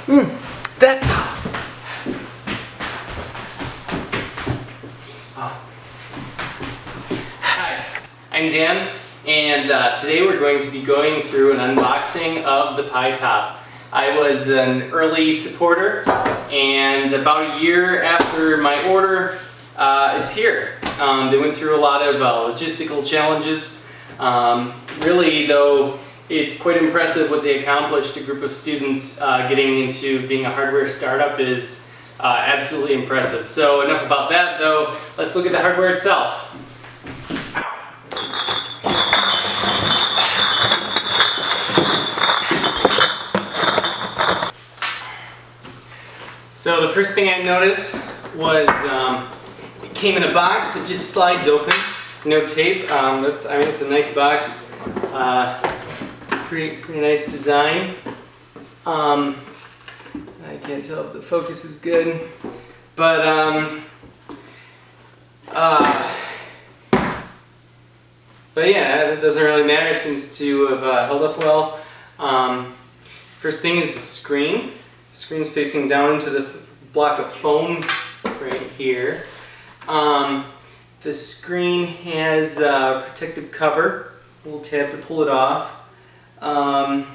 That's... Hi, I'm Dan, and today we're going to be going through an unboxing of the Pi Top. I was an early supporter, and about a year after my order, it's here. They went through a lot of logistical challenges. Really, though, it's quite impressive what they accomplished. A group of students getting into being a hardware startup is absolutely impressive. So enough about that, though. Let's look at the hardware itself. So the first thing I noticed was it came in a box that just slides open, no tape. It's a nice box, pretty nice design. I can't tell if the focus is good, but yeah, it doesn't really matter. It seems to have held up well. First thing is the screen. The screen's facing down into the block of foam right here. The screen has a protective cover, a little tab to pull it off. From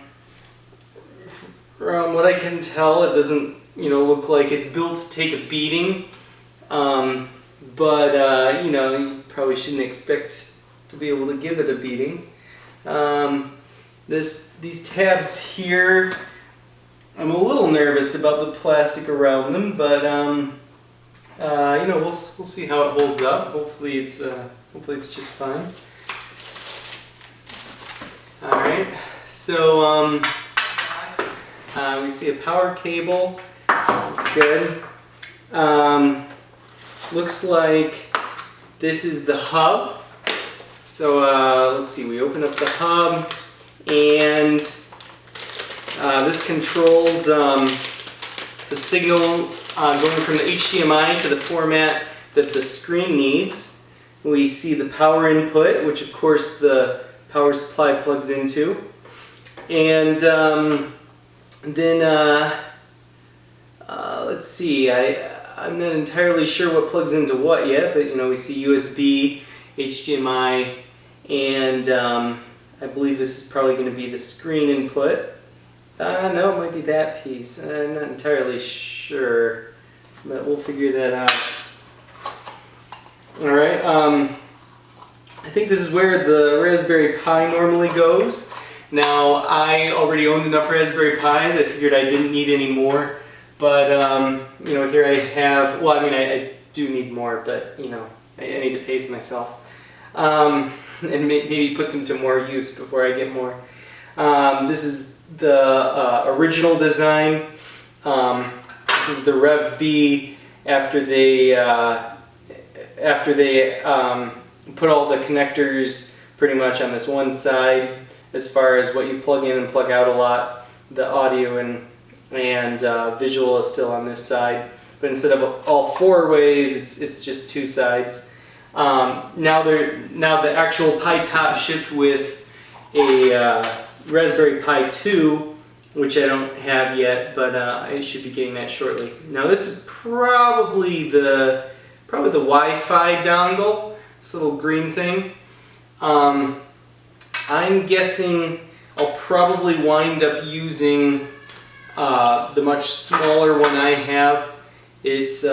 what I can tell, it doesn't, look like it's built to take a beating. But you probably shouldn't expect to be able to give it a beating. These tabs here, I'm a little nervous about the plastic around them, but we'll see how it holds up. Hopefully it's just fine. All right, so we see a power cable. That's good. Looks like this is the hub. So let's see. We open up the hub, and this controls the signal going from the HDMI to the format that the screen needs. We see the power input, which of course the power supply plugs into. And then let's see, I'm not entirely sure what plugs into what yet, but we see USB, HDMI, and I believe this is probably going to be the screen input. No, it might be that piece. I'm not entirely sure, but we'll figure that out. Alright, I think this is where the Raspberry Pi normally goes. Now, I already owned enough Raspberry Pis, I figured I didn't need any more. But, here I have, well, I do need more, but, I need to pace myself. And maybe put them to more use before I get more. This is the original design. This is the Rev B after they put all the connectors pretty much on this one side as far as what you plug in and plug out a lot. The audio and visual is still on this side, but instead of all four ways, it's just two sides. Now the actual Pi Top shipped with a Raspberry Pi 2, which I don't have yet, but I should be getting that shortly. Now this is probably the Wi-Fi dongle, this little green thing. I'm guessing I'll probably wind up using the much smaller one I have. It's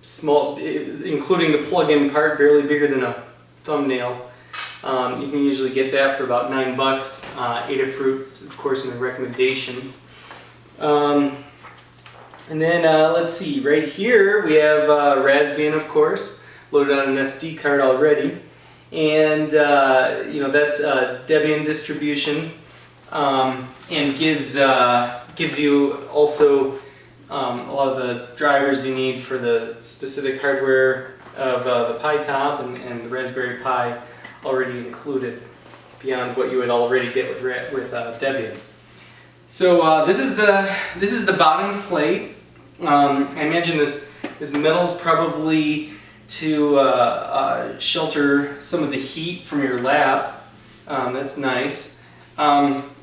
small, including the plug-in part, barely bigger than a thumbnail. You can usually get that for about $9. Adafruit's, of course, my recommendation. And then let's see, right here we have Raspbian, of course, loaded on an SD card already, and that's Debian distribution, and gives you also a lot of the drivers you need for the specific hardware of the Pi Top and the Raspberry Pi already included beyond what you would already get with Debian. So this is the bottom plate. I imagine this metal's probably to shelter some of the heat from your lap. That's nice.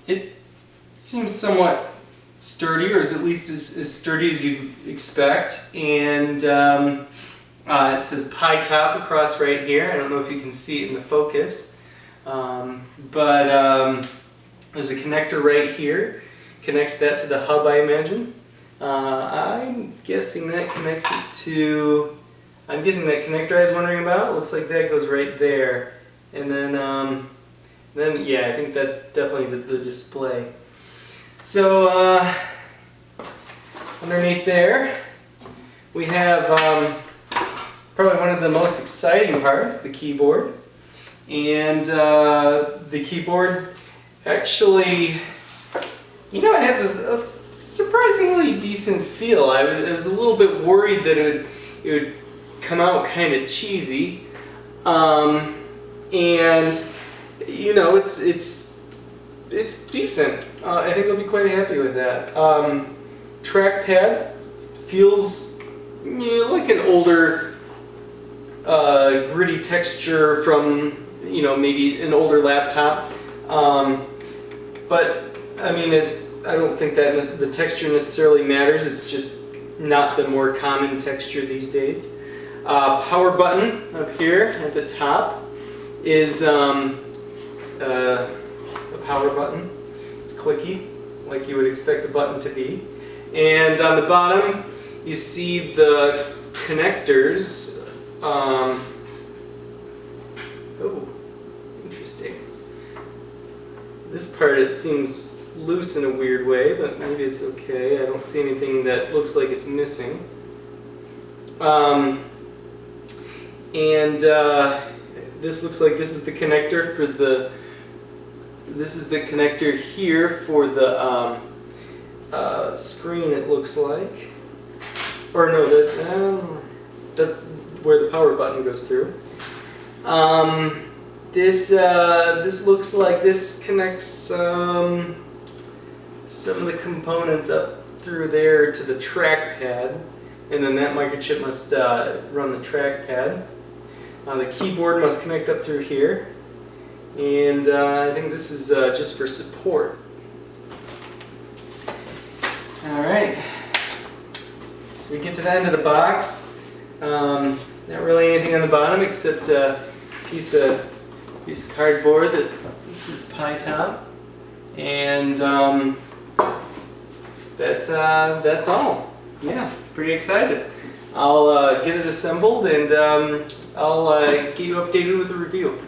It seems somewhat sturdy, or is at least as sturdy as you'd expect. And it says Pi Top across right here. I don't know if you can see it in the focus, but there's a connector right here. Connects that to the hub, I imagine. I'm guessing that connects it to. I'm guessing that connector I was wondering about. Looks like that goes right there, and then yeah, I think that's definitely the display. So underneath there, we have probably one of the most exciting parts, the keyboard. And the keyboard actually, you know, it has a surprisingly decent feel. I was a little bit worried that it would come out kind of cheesy. And you know, it's decent. I think I'll be quite happy with that. Trackpad feels, you know, like an older gritty texture from, you know, maybe an older laptop. But I mean, I don't think that the texture necessarily matters. It's just not the more common texture these days. Power button up here at the top is the power button. It's clicky, like you would expect a button to be. And on the bottom, you see the connectors. Oh, interesting. This part, it seems loose in a weird way, but maybe it's okay. I don't see anything that looks like it's missing. This looks like this is the connector for the. This is the connector here for the screen. It looks like, or no, that's where the power button goes through. This looks like this connects some of the components up through there to the trackpad, and then that microchip must run the trackpad. The keyboard must connect up through here, and I think this is just for support. Alright, so we get to the end of the box. Not really anything on the bottom except a piece of cardboard that this is Pi Top, and that's all. Yeah, pretty excited. I'll get it assembled, and I'll get you updated with the review.